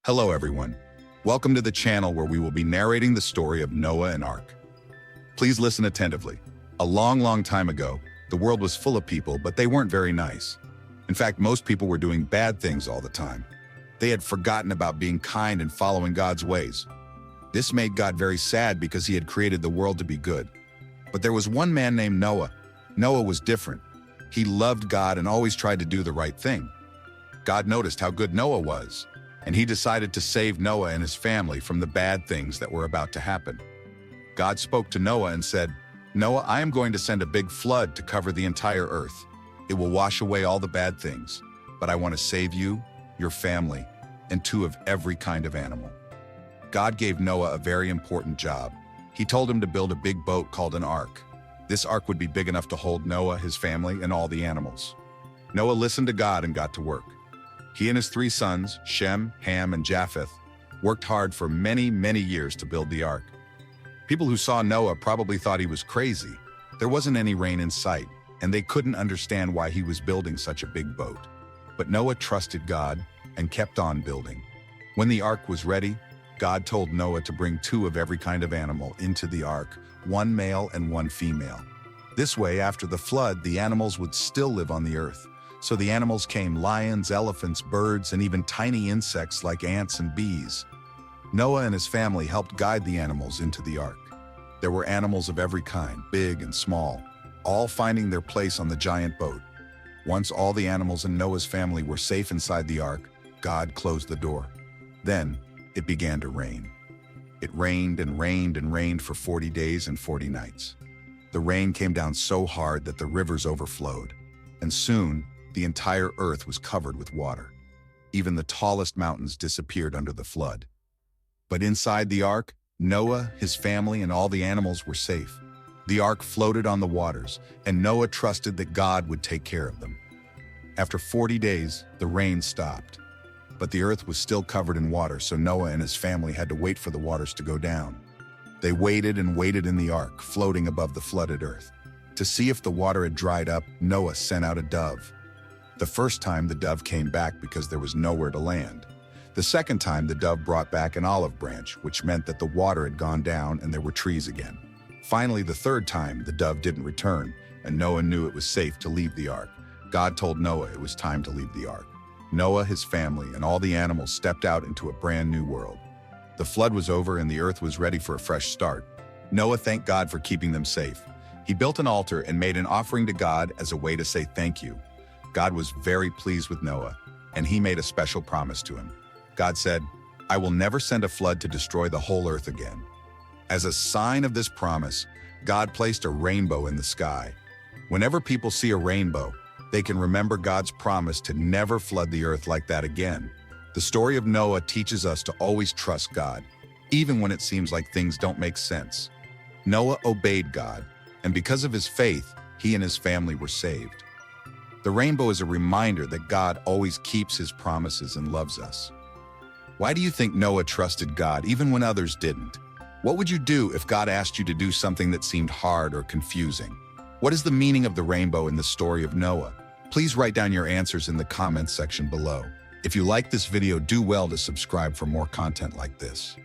Hello everyone. Welcome to the channel where we will be narrating the story of Noah and Ark. Please listen attentively. A long time ago, the world was full of people, but they weren't very nice. In fact, most people were doing bad things all the time. They had forgotten about being kind and following God's ways. This made God very sad because he had created the world to be good. But there was one man named Noah. Noah was different. He loved God and always tried to do the right thing. God noticed how good Noah was, and he decided to save Noah and his family from the bad things that were about to happen. God spoke to Noah and said, "Noah, I am going to send a big flood to cover the entire earth. It will wash away all the bad things, but I want to save you, your family, and two of every kind of animal." God gave Noah a very important job. He told him to build a big boat called an ark. This ark would be big enough to hold Noah, his family, and all the animals. Noah listened to God and got to work. He and his three sons, Shem, Ham, and Japheth, worked hard for many years to build the ark. People who saw Noah probably thought he was crazy. There wasn't any rain in sight, and they couldn't understand why he was building such a big boat. But Noah trusted God and kept on building. When the ark was ready, God told Noah to bring two of every kind of animal into the ark, one male and one female. This way, after the flood, the animals would still live on the earth. So the animals came: lions, elephants, birds, and even tiny insects like ants and bees. Noah and his family helped guide the animals into the ark. There were animals of every kind, big and small, all finding their place on the giant boat. Once all the animals in Noah's family were safe inside the ark, God closed the door. Then it began to rain. It rained and rained and rained for 40 days and 40 nights. The rain came down so hard that the rivers overflowed, and soon the entire earth was covered with water. Even the tallest mountains disappeared under the flood. But inside the ark, Noah, his family, and all the animals were safe. The ark floated on the waters, and Noah trusted that God would take care of them. After 40 days, the rain stopped. But the earth was still covered in water, so Noah and his family had to wait for the waters to go down. They waited and waited in the ark, floating above the flooded earth. To see if the water had dried up, Noah sent out a dove. The first time, the dove came back because there was nowhere to land. The second time, the dove brought back an olive branch, which meant that the water had gone down and there were trees again. Finally, the third time, the dove didn't return, and Noah knew it was safe to leave the ark. God told Noah it was time to leave the ark. Noah, his family, and all the animals stepped out into a brand new world. The flood was over and the earth was ready for a fresh start. Noah thanked God for keeping them safe. He built an altar and made an offering to God as a way to say thank you. God was very pleased with Noah, and he made a special promise to him. God said, "I will never send a flood to destroy the whole earth again." As a sign of this promise, God placed a rainbow in the sky. Whenever people see a rainbow, they can remember God's promise to never flood the earth like that again. The story of Noah teaches us to always trust God, even when it seems like things don't make sense. Noah obeyed God, and because of his faith, he and his family were saved. The rainbow is a reminder that God always keeps his promises and loves us. Why do you think Noah trusted God even when others didn't? What would you do if God asked you to do something that seemed hard or confusing? What is the meaning of the rainbow in the story of Noah? Please write down your answers in the comments section below. If you like this video, do well to subscribe for more content like this.